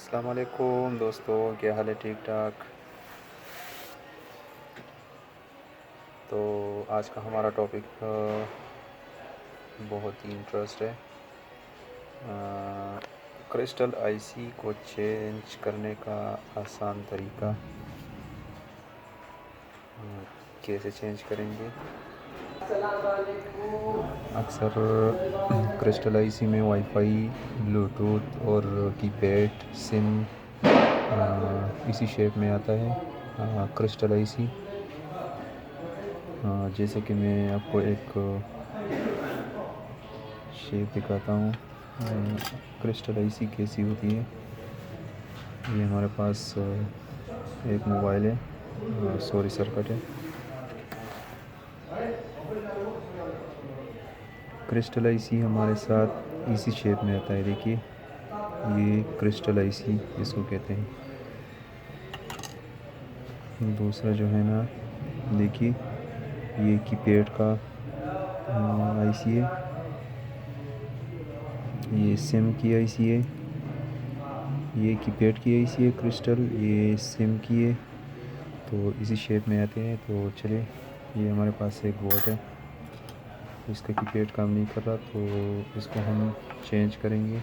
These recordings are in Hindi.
अस्सलाम वालेकुम दोस्तों, क्या हाल है? ठीक ठाक। तो आज का हमारा टॉपिक बहुत ही इंटरेस्ट है। क्रिस्टल आईसी को चेंज करने का आसान तरीका। कैसे चेंज करेंगे? अक्सर क्रिस्टल आईसी में वाईफाई, ब्लूटूथ और कीपैड सिम इसी शेप में आता है। क्रिस्टल आईसी जैसे कि मैं आपको एक शेप दिखाता हूँ। क्रिस्टल आईसी कैसी होती है। ये हमारे पास एक मोबाइल है, सॉरी सर्किट है। क्रिस्टल आईसी हमारे साथ इसी शेप में आता है। देखिए, ये क्रिस्टल आईसी इसको कहते हैं। दूसरा जो है ना, देखिए, ये कीपैड का आईसी है। ये सिम की आईसी है। ये कीपैड की आईसी है क्रिस्टल, ये सिम की है। तो इसी शेप में आते हैं। तो चलिए, ये हमारे पास एक बोर्ड है, इसका कीपैड काम नहीं कर रहा, तो इसको हम चेंज करेंगे।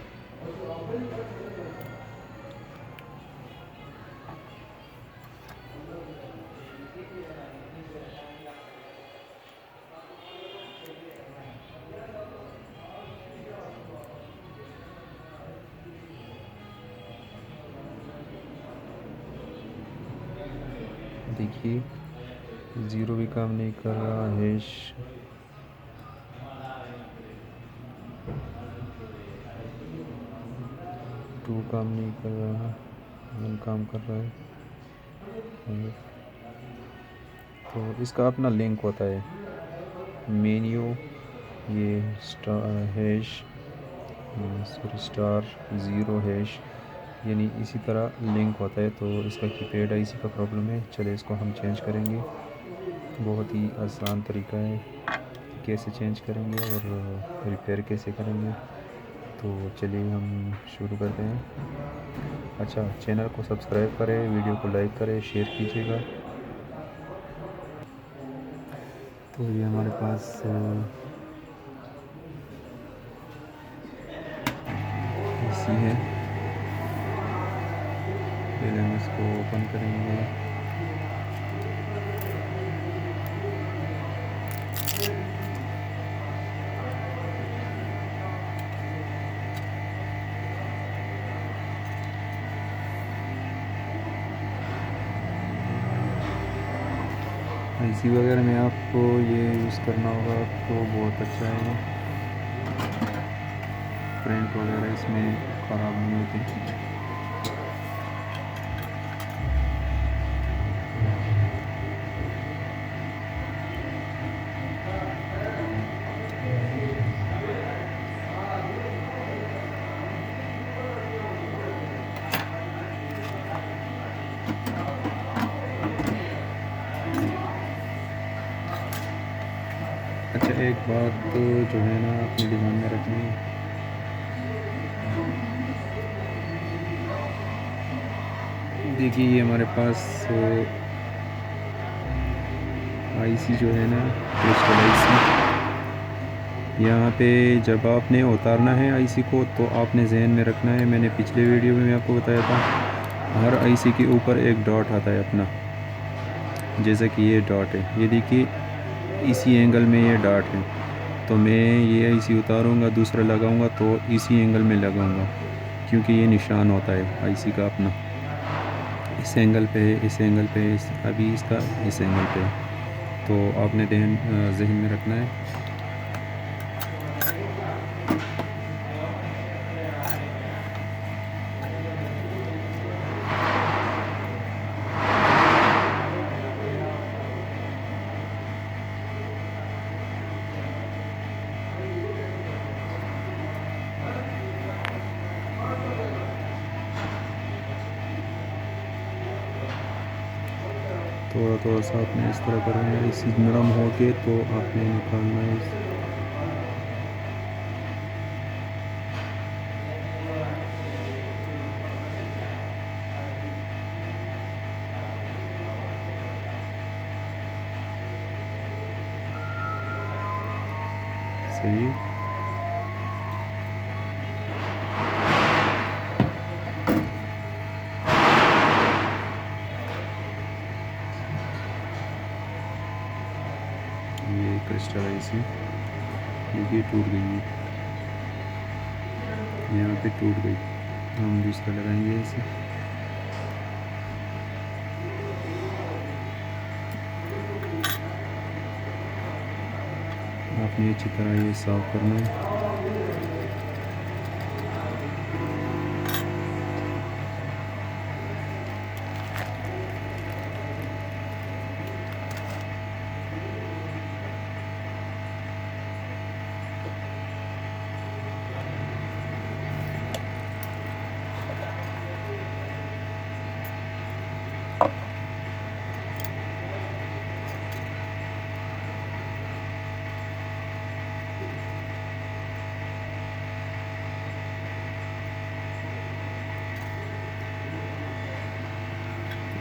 देखिए, ज़ीरो भी काम नहीं कर रहा, हैश टू काम नहीं कर रहा, वन काम कर रहा है। तो इसका अपना लिंक होता है, मेन्यू, ये hash sorry star zero hash, यानी इसी तरह लिंक होता है। तो इसका कीपैड आईसी का प्रॉब्लम है। चलिए, इसको हम चेंज करेंगे। बहुत ही आसान तरीका है, कैसे चेंज करेंगे और रिपेयर कैसे करेंगे। तो चलिए हम शुरू करते हैं। अच्छा, चैनल को सब्सक्राइब करें, वीडियो को लाइक करें, शेयर कीजिएगा। तो ये हमारे पास इसी है। पहले हम इसको ओपन करेंगे। आईसी वगैरह में आपको ये यूज़ करना होगा तो बहुत अच्छा है। प्रिंट वगैरह इसमें ख़राब नहीं होती। अच्छा, एक बात जो है ना, अपने दिमाग में रखनी है। देखिए, ये हमारे पास आईसी जो है ना, क्रिस्टल आईसी, यहाँ पे जब आपने उतारना है आईसी को तो आपने जहन में रखना है। मैंने पिछले वीडियो में आपको बताया था, हर आईसी के ऊपर एक डॉट आता है अपना, जैसा कि ये डॉट है। ये देखिए, इसी एंगल में ये डॉट है। तो मैं ये आईसी उतारूँगा, दूसरा लगाऊँगा तो इसी एंगल में लगाऊँगा, क्योंकि ये निशान होता है आईसी का अपना। इस एंगल पे है, इस एंगल पे है, अभी इसका इस एंगल पे है। तो आपने जहन में रखना है। थोड़ा थोड़ा सा आपने इस तरह करना है, इसी नरम हो के तो आपने निकालना है। सही। ये क्रिस्टल आईसी देखिए टूट गई है, यहाँ पे टूट गई। हम दूसरा लगाएंगे इसे। आपने अच्छी तरह ये साफ करना है।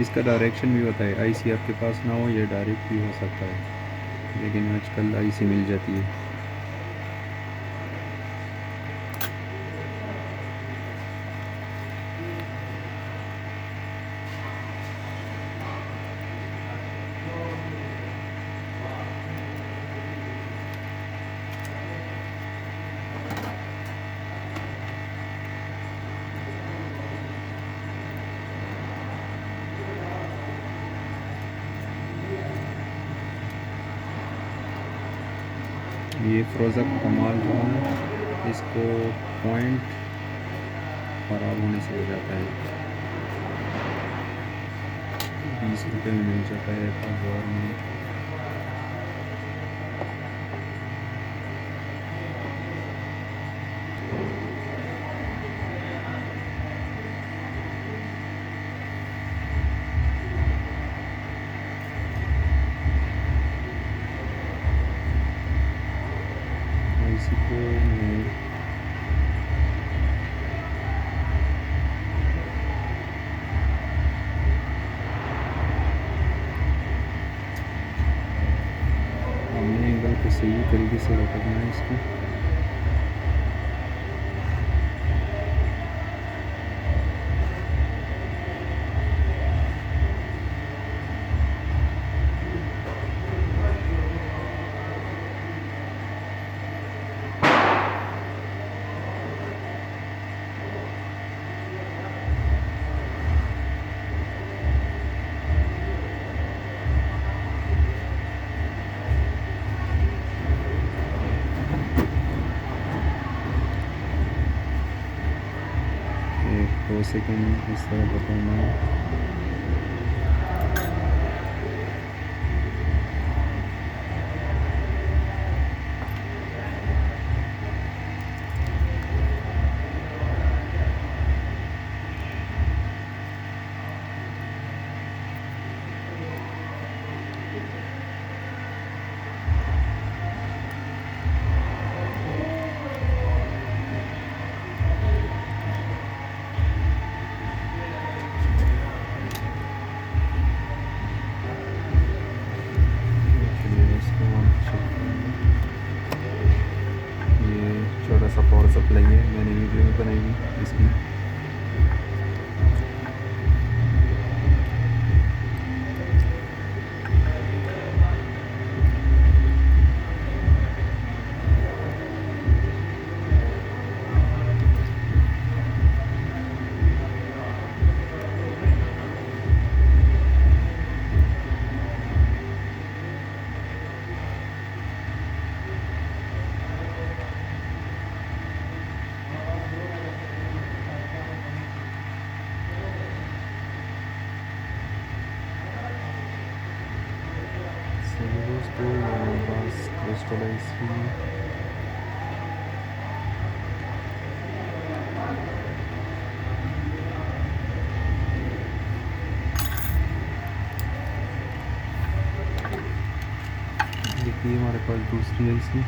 इसका डायरेक्शन भी होता है, आईसी आपके पास ना हो ये डायरेक्ट भी हो सकता है, लेकिन आजकल आईसी मिल जाती है। ये फ़िरोज़ा कमाल जो है इसको पॉइंट ख़राब होने से हो जाता है, 20 रुपये में मिल जाता है 1000 में। इसी को मैं हमने एंगल को सही तरीके से पकड़ना है इसको। एक 2 सेकंड इस तरह पकड़ना है। छोटा सा पावर सप्लाई है, मैंने वीडियो में बनाई हुई इसकी। दोस्तों मेरे पास क्रिस्टल आईसी देखिए, हमारे पास दूसरी आईसी।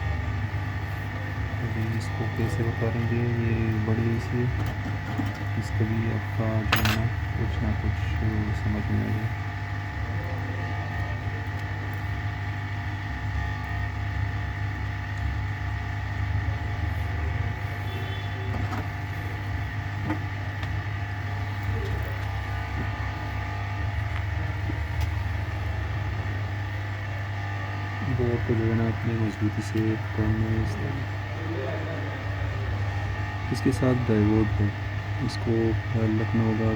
अभी इसको कैसे उतारेंगे, ये बड़ी आईसी है, इसका भी आपका जो है कुछ ना कुछ समझ में आ जाए। बोर्ड को जो है ना अपने मजबूती से पकड़ना है इस तरह। इसके साथ डायोड है, इसको ख्याल रखना होगा।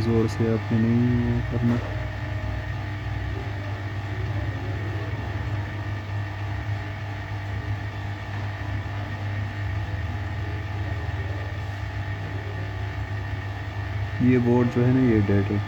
ज़ोर से आपने नहीं वो करना। ये बोर्ड जो है ना ये डेड है।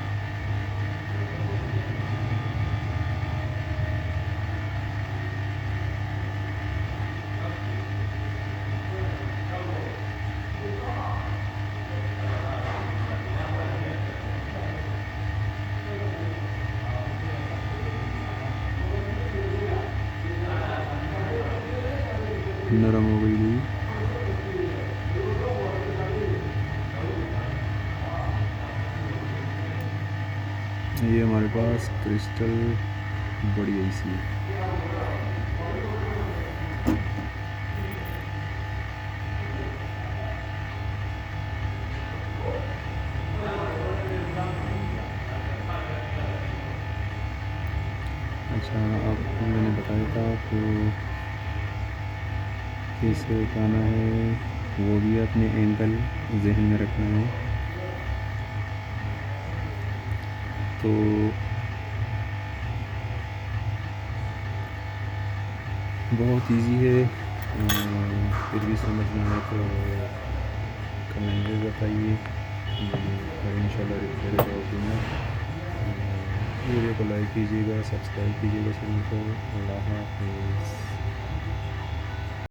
नरम हो गई थी। ये हमारे पास क्रिस्टल बड़ी आईसी है। अच्छा, आपको मैंने बताया था तो कैसे उठाना है वो भी अपने एंगल जहन में रखना है। तो बहुत इजी है, फिर भी समझना है तो कमेंट में बताइए और इंशाल्लाह रिप्लाई जवाब दूँगा। वीडियो को लाइक कीजिएगा, सब्सक्राइब कीजिएगा चैनल को। अल्लाह हाफ़िज़।